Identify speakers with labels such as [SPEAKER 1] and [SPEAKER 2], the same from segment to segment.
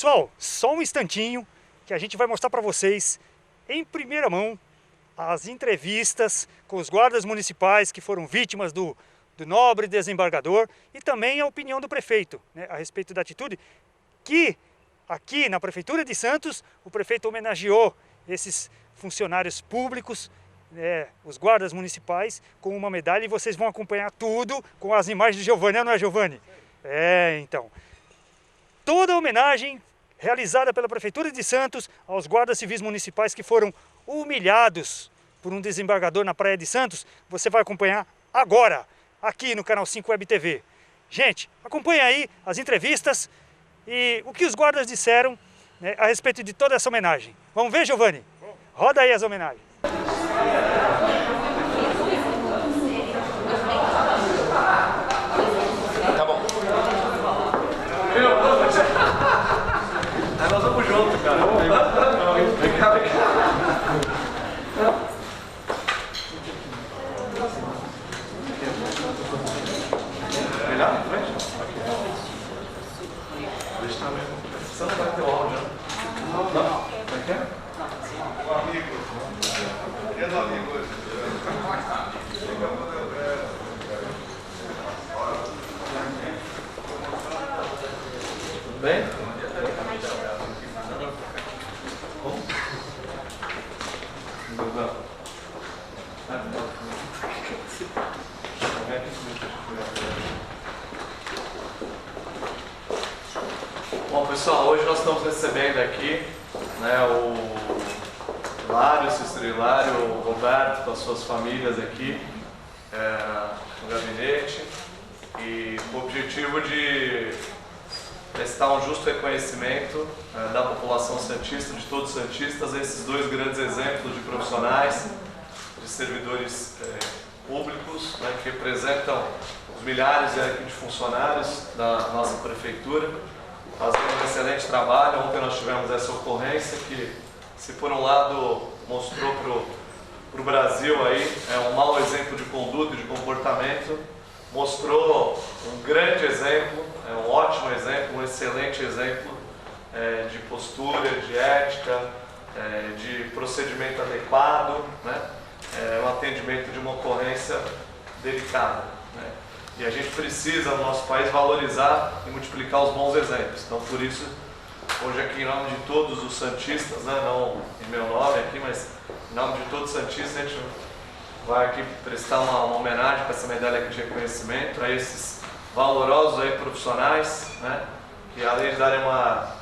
[SPEAKER 1] Pessoal, só um instantinho que a gente vai mostrar para vocês em primeira mão as entrevistas com os guardas municipais que foram vítimas do nobre desembargador e também a opinião do prefeito, né, a respeito da atitude que aqui na Prefeitura de Santos o prefeito homenageou esses funcionários públicos, os guardas municipais, com uma medalha, e vocês vão acompanhar tudo com as imagens de Giovanni, não é, Giovanni? Então, toda a homenagem realizada pela Prefeitura de Santos aos guardas civis municipais que foram humilhados por um desembargador na Praia de Santos, você vai acompanhar agora, aqui no Canal 5 Web TV. Gente, acompanhe aí as entrevistas e o que os guardas disseram, né, a respeito de toda essa homenagem. Vamos ver, Giovanni? Roda aí as homenagens.
[SPEAKER 2] Tá bom. Aí nós vamos junto, cara. Vem cá, vem cá. Melhor na frente? Deixa eu ver. Você não vai ter o áudio, né? Não. Vai ter? O amigo. É do amigo hoje. Tudo bem? Bom, pessoal, hoje nós estamos recebendo aqui, né, o Hilário, o Cícero Hilário, o Roberto, com as suas famílias aqui no gabinete, e com o objetivo de prestar um justo reconhecimento da população santista, de todos os santistas, a esses dois grandes exemplos de profissionais, de servidores públicos, né, que representam os milhares aqui de funcionários da nossa prefeitura, fazendo um excelente trabalho. Ontem nós tivemos essa ocorrência que, se por um lado mostrou para o Brasil aí, um mau exemplo de conduta e de comportamento, mostrou um grande exemplo, um ótimo exemplo, um excelente exemplo de postura, de ética, de procedimento adequado, né? Um atendimento de uma ocorrência delicada, né? E a gente precisa, no nosso país, valorizar e multiplicar os bons exemplos. Então, por isso, hoje aqui, em nome de todos os santistas, né, não em meu nome aqui, mas em nome de todos os santistas, a gente vai aqui prestar uma homenagem para essa medalha aqui de reconhecimento a esses valorosos aí profissionais, né, que além de darem uma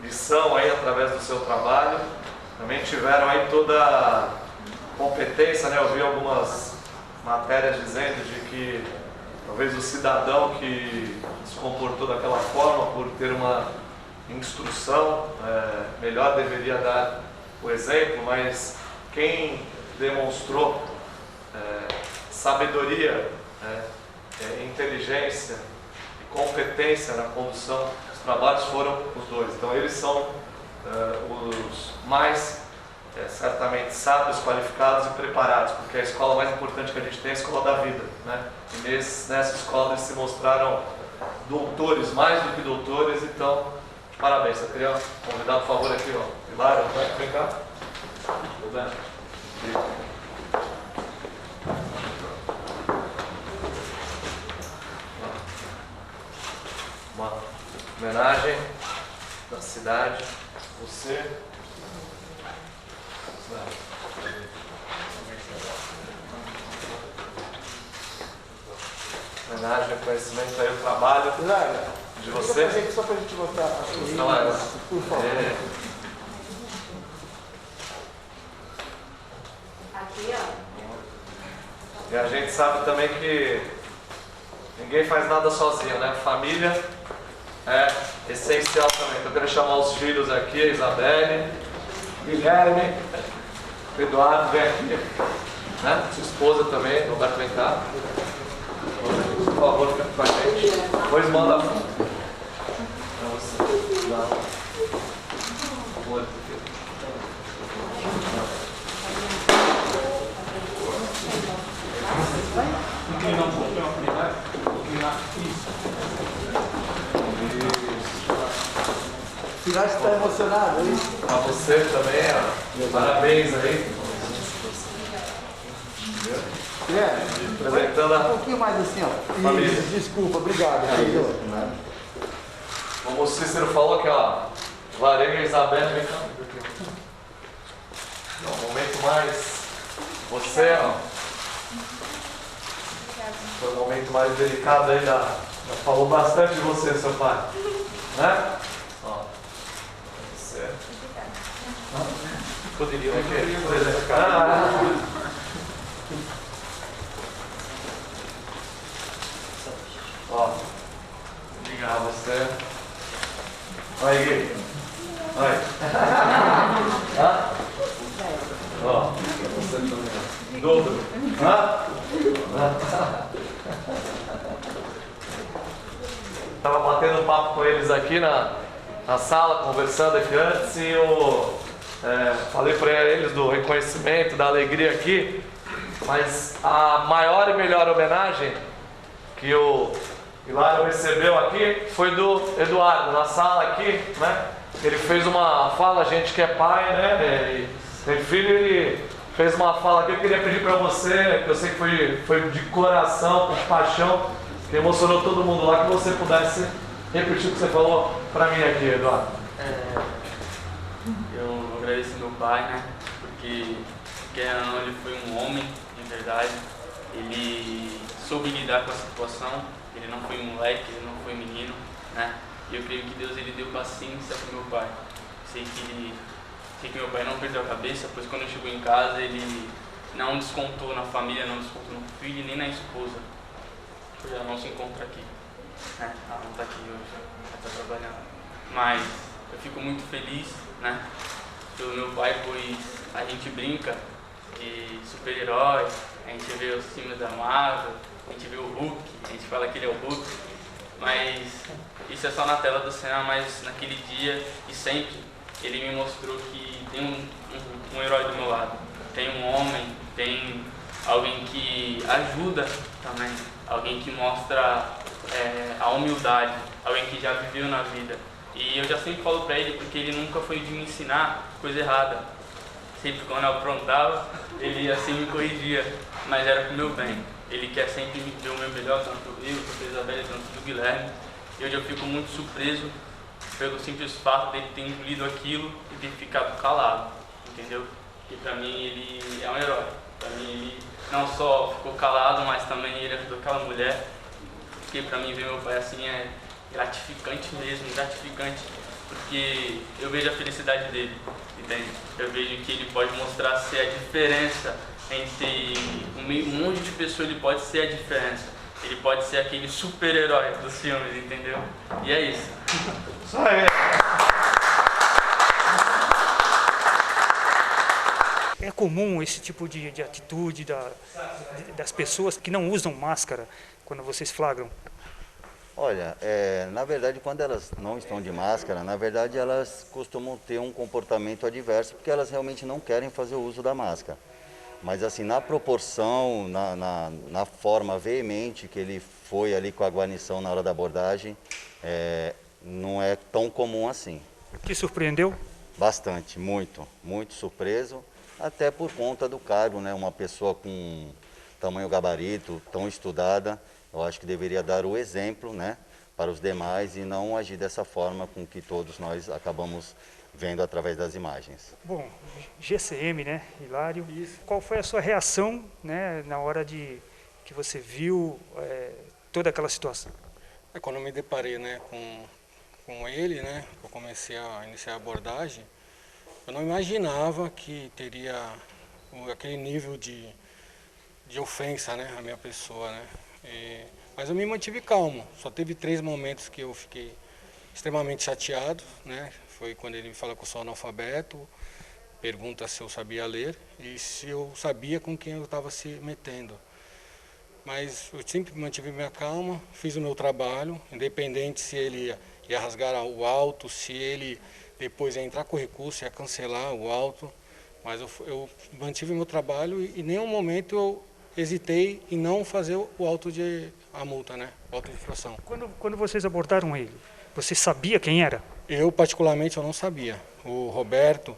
[SPEAKER 2] lição aí através do seu trabalho, também tiveram aí toda a competência, né? Eu vi algumas matérias dizendo de que talvez o cidadão que se comportou daquela forma por ter uma instrução melhor deveria dar o exemplo, mas quem demonstrou sabedoria, inteligência e competência na condução dos trabalhos foram os dois. Então eles são os mais certamente sábios, qualificados e preparados, porque a escola mais importante que a gente tem é a escola da vida, né? E nessa escola eles se mostraram doutores, mais do que doutores. Então, parabéns. Eu queria convidar, por favor, aqui, ó, Hilário, vem cá. Tudo bem? Uma homenagem da cidade, você. Homenagem, reconhecimento aí, o trabalho de você.
[SPEAKER 3] Aqui só para a gente mostrar as coisas, por favor.
[SPEAKER 4] Aqui, ó.
[SPEAKER 2] E a gente sabe também que ninguém faz nada sozinho, né? Família é essencial também. Então eu quero chamar os filhos aqui, a Isabelle, Guilherme, Eduardo, vem aqui, né? Sua esposa também, Roberto, vem cá. Por favor, fica com a gente. Depois manda a foto. Pra você.
[SPEAKER 3] Inclinar um pouquinho, vai? Inclinar. Isso. Pilar está emocionado, hein?
[SPEAKER 2] A você também, ó. Parabéns aí. Apresentando
[SPEAKER 3] Um pouquinho mais assim, ó.
[SPEAKER 2] família.
[SPEAKER 3] Isso, desculpa, obrigado. Querido.
[SPEAKER 2] Como o Cícero falou, aquela Varenga e Isabela, vem cá. É um momento mais. Você, ó. Foi um momento mais delicado aí falou bastante de você, seu pai. Né? Ó. Você. Poderia Ó. Obrigado, você. Aí, Gui. Aí. Ó. Você também. Dobro. Tava batendo papo com eles aqui na sala, conversando aqui antes, e eu falei para eles do reconhecimento, da alegria aqui, mas a maior e melhor homenagem que o Hilário recebeu aqui foi do Eduardo, na sala aqui, né? Ele fez uma fala, a gente que é pai, né? E tem filho, ele fez uma fala aqui. Eu queria pedir para você, que eu sei que foi de coração, com paixão, que emocionou todo mundo lá, que você pudesse repetir o que você falou para mim aqui, Eduardo.
[SPEAKER 4] Eu agradeço meu pai, né? Porque ele foi um homem, de verdade. Ele soube lidar com a situação. Ele não foi um moleque, ele não foi menino, né? E eu creio que Deus ele deu paciência para meu pai. Sei que meu pai não perdeu a cabeça, pois quando chegou em casa ele não descontou na família, não descontou no filho nem na esposa. Já não se encontra aqui, né? Ela não está aqui hoje, ela está trabalhando. Mas eu fico muito feliz, né? Pelo meu pai, pois a gente brinca de super-herói, a gente vê os filmes da Marvel, a gente vê o Hulk, a gente fala que ele é o Hulk, mas isso é só na tela do cinema. Mas naquele dia e sempre ele me mostrou que tem um herói do meu lado, tem um homem, tem alguém que ajuda também, alguém que mostra a humildade, alguém que já viveu na vida. E eu já sempre falo pra ele, porque ele nunca foi de me ensinar coisa errada. Sempre quando eu aprontava, ele assim me corrigia, mas era pro meu bem. Ele quer sempre me ver o meu melhor, tanto eu, tanto a Isabela, tanto do Guilherme. E hoje eu fico muito surpreso pelo simples fato dele ter engolido aquilo e ter ficado calado, entendeu? E pra mim ele é um herói. Pra mim ele não só ficou calado, mas também ele ajudou aquela mulher. Porque pra mim ver meu pai assim é gratificante mesmo, gratificante. Porque eu vejo a felicidade dele, entende? Eu vejo que ele pode mostrar ser a diferença entre um monte de pessoas, ele pode ser a diferença. Ele pode ser aquele super-herói dos filmes, entendeu? E é isso.
[SPEAKER 2] Isso aí.
[SPEAKER 1] É comum esse tipo de atitude das pessoas que não usam máscara quando vocês flagram?
[SPEAKER 5] Olha, na verdade, quando elas não estão de máscara, na verdade elas costumam ter um comportamento adverso, porque elas realmente não querem fazer o uso da máscara. Mas assim, na proporção, na forma veemente que ele foi ali com a guarnição na hora da abordagem, não é tão comum assim.
[SPEAKER 1] Te surpreendeu?
[SPEAKER 5] Bastante, muito surpreso, até por conta do cargo, né? Uma pessoa com tamanho gabarito, tão estudada, eu acho que deveria dar o exemplo, né, para os demais e não agir dessa forma com que todos nós acabamos vendo através das imagens.
[SPEAKER 1] Bom, GCM, né, Hilário? Isso. Qual foi a sua reação, né, na hora que você viu toda aquela situação?
[SPEAKER 6] Quando eu me deparei, né, com ele, né, eu comecei a iniciar a abordagem, eu não imaginava que teria aquele nível de ofensa, né, à minha pessoa, né. Mas eu me mantive calmo. Só teve 3 momentos que eu fiquei extremamente chateado, né? Foi quando ele me falou que eu sou analfabeto, pergunta se eu sabia ler e se eu sabia com quem eu estava se metendo. Mas eu sempre mantive minha calma, fiz o meu trabalho, independente se ele ia rasgar o auto, se ele depois ia entrar com recurso, ia cancelar o auto. Mas eu mantive o meu trabalho e em nenhum momento eu hesitei em não fazer a multa, né? O auto de infração.
[SPEAKER 1] Quando vocês abordaram ele, você sabia quem era?
[SPEAKER 6] Eu, particularmente, eu não sabia. O Roberto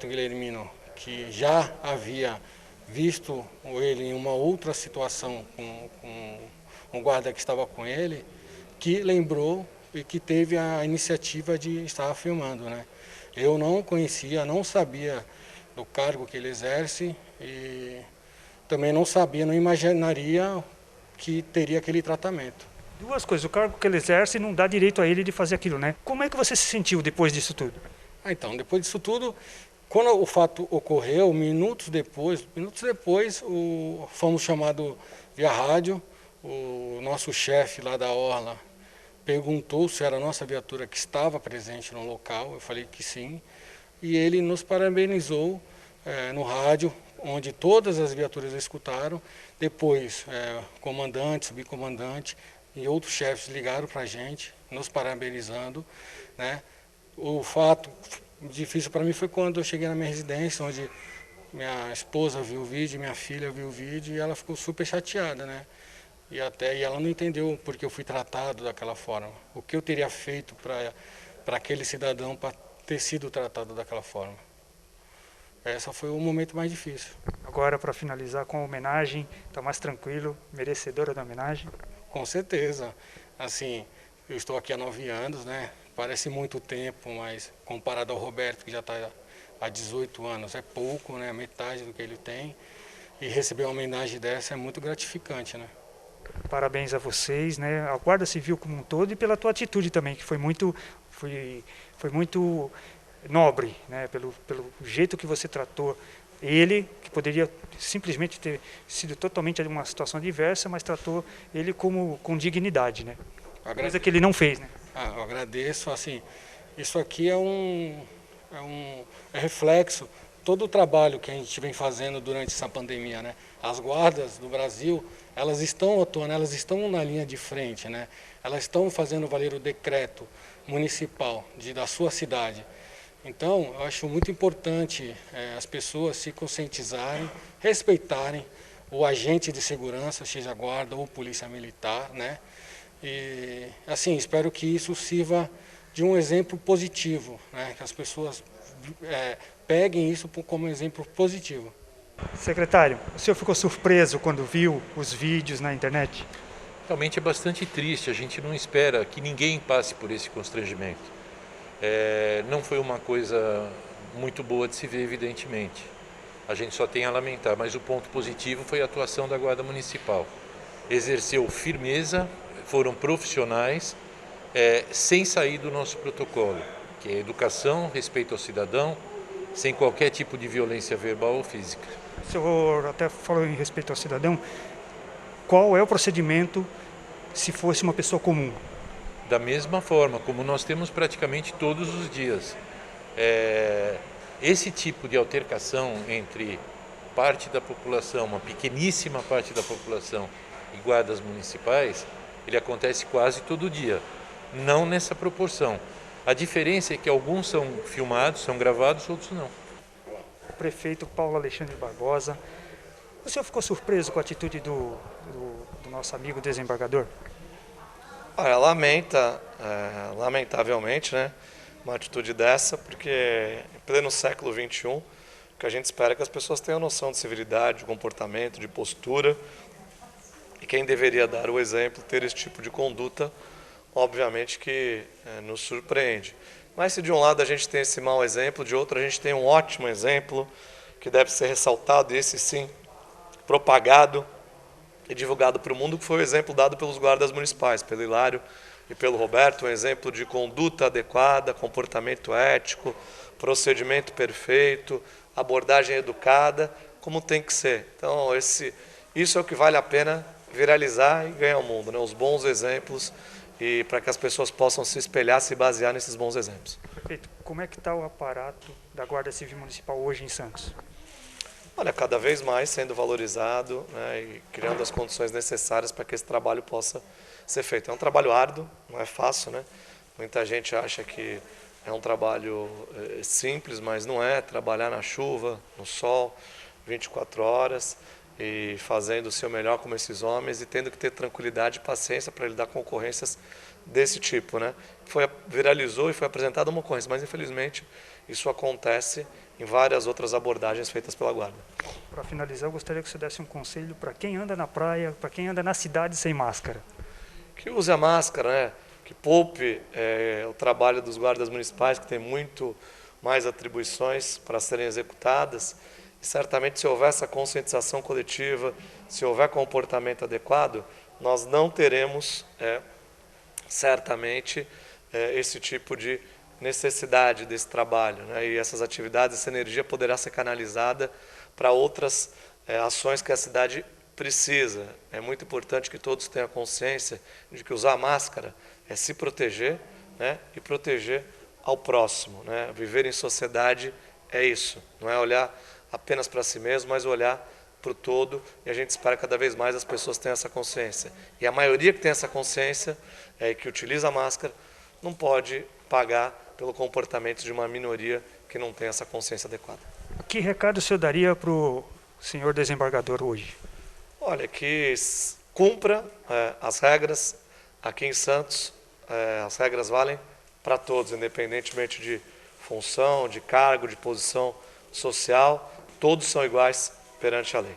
[SPEAKER 6] Guilhermino, que já havia visto ele em uma outra situação com um guarda que estava com ele, que lembrou e que teve a iniciativa de estar filmando, né? Eu não conhecia, não sabia do cargo que ele exerce e também não sabia, não imaginaria que teria aquele tratamento.
[SPEAKER 1] Duas coisas, o cargo que ele exerce não dá direito a ele de fazer aquilo, né? Como é que você se sentiu depois disso tudo?
[SPEAKER 6] Então, depois disso tudo, quando o fato ocorreu, minutos depois, fomos chamados via rádio, o nosso chefe lá da Orla perguntou se era a nossa viatura que estava presente no local, eu falei que sim, e ele nos parabenizou no rádio, onde todas as viaturas escutaram. Depois, comandante, subcomandante e outros chefes ligaram para a gente, nos parabenizando, né? O fato difícil para mim foi quando eu cheguei na minha residência, onde minha esposa viu o vídeo, minha filha viu o vídeo, e ela ficou super chateada, né? E ela não entendeu porque eu fui tratado daquela forma. O que eu teria feito para aquele cidadão para ter sido tratado daquela forma. Esse foi o momento mais difícil.
[SPEAKER 1] Agora, para finalizar com a homenagem, está mais tranquilo, merecedora da homenagem?
[SPEAKER 6] Com certeza. Assim, eu estou aqui há 9 anos, né? Parece muito tempo, mas comparado ao Roberto, que já está há 18 anos, é pouco, né? Metade do que ele tem. E receber uma homenagem dessa é muito gratificante, né?
[SPEAKER 1] Parabéns a vocês, né? A Guarda Civil como um todo, e pela tua atitude também, que foi muito nobre, né? Pelo jeito que você tratou ele, que poderia simplesmente ter sido totalmente uma situação diversa, mas tratou ele com dignidade, né? Coisa que ele não fez, né?
[SPEAKER 6] Eu agradeço. Assim, isso aqui é reflexo todo o trabalho que a gente vem fazendo durante essa pandemia, né? As guardas do Brasil, elas estão atuando, elas estão na linha de frente, né? Elas estão fazendo valer o decreto municipal da sua cidade. Então, eu acho muito importante as pessoas se conscientizarem, respeitarem o agente de segurança, seja guarda ou polícia militar, né? E, assim, espero que isso sirva de um exemplo positivo, né? Que as pessoas peguem isso como exemplo positivo.
[SPEAKER 1] Secretário, o senhor ficou surpreso quando viu os vídeos na internet?
[SPEAKER 7] Realmente é bastante triste, a gente não espera que ninguém passe por esse constrangimento. Não foi uma coisa muito boa de se ver, evidentemente. A gente só tem a lamentar, mas o ponto positivo foi a atuação da Guarda Municipal. Exerceu firmeza, foram profissionais, sem sair do nosso protocolo, que é educação, respeito ao cidadão, sem qualquer tipo de violência verbal ou física.
[SPEAKER 1] O senhor até falou em respeito ao cidadão. Qual é o procedimento se fosse uma pessoa comum?
[SPEAKER 7] Da mesma forma, como nós temos praticamente todos os dias. Esse tipo de altercação entre parte da população, uma pequeníssima parte da população e guardas municipais, ele acontece quase todo dia, não nessa proporção. A diferença é que alguns são filmados, são gravados, outros não.
[SPEAKER 1] Prefeito Paulo Alexandre Barbosa, o senhor ficou surpreso com a atitude do nosso amigo desembargador?
[SPEAKER 2] Olha, lamentavelmente, né, uma atitude dessa, porque em pleno século XXI, o que a gente espera é que as pessoas tenham noção de civilidade, de comportamento, de postura, e quem deveria dar o exemplo, ter esse tipo de conduta, obviamente que nos surpreende. Mas se de um lado a gente tem esse mau exemplo, de outro a gente tem um ótimo exemplo, que deve ser ressaltado, e esse sim, propagado e divulgado para o mundo, que foi o exemplo dado pelos guardas municipais, pelo Hilário e pelo Roberto, um exemplo de conduta adequada, comportamento ético, procedimento perfeito, abordagem educada, como tem que ser. Então, isso é o que vale a pena viralizar e ganhar o mundo, né? Os bons exemplos, e para que as pessoas possam se espelhar, se basear nesses bons exemplos.
[SPEAKER 1] Prefeito, como é que está o aparato da Guarda Civil Municipal hoje em Santos?
[SPEAKER 2] Olha, cada vez mais sendo valorizado, né, e criando as condições necessárias para que esse trabalho possa ser feito. É um trabalho árduo, não é fácil, né? Muita gente acha que é um trabalho simples, mas não é. Trabalhar na chuva, no sol, 24 horas, e fazendo o seu melhor como esses homens, e tendo que ter tranquilidade e paciência para lidar com ocorrências desse tipo, né? Viralizou e foi apresentada uma ocorrência, mas infelizmente isso acontece em várias outras abordagens feitas pela Guarda.
[SPEAKER 1] Para finalizar, eu gostaria que você desse um conselho para quem anda na praia, para quem anda na cidade sem máscara.
[SPEAKER 2] Que use a máscara, né? Que poupe o trabalho dos guardas municipais, que tem muito mais atribuições para serem executadas. E certamente, se houver essa conscientização coletiva, se houver comportamento adequado, nós não teremos, certamente, esse tipo de necessidade desse trabalho, né? E essas atividades, essa energia poderá ser canalizada para outras ações que a cidade precisa. É muito importante que todos tenham consciência de que usar máscara é se proteger, né? E proteger ao próximo, né? Viver em sociedade é isso, não é olhar apenas para si mesmo, mas olhar para o todo, e a gente espera que cada vez mais as pessoas tenham essa consciência. E a maioria que tem essa consciência, que utiliza a máscara, não pode pagar pelo comportamento de uma minoria que não tem essa consciência adequada.
[SPEAKER 1] Que recado o senhor daria para o senhor desembargador hoje?
[SPEAKER 2] Olha, que cumpra as regras aqui em Santos, as regras valem para todos, independentemente de função, de cargo, de posição social, todos são iguais perante a lei.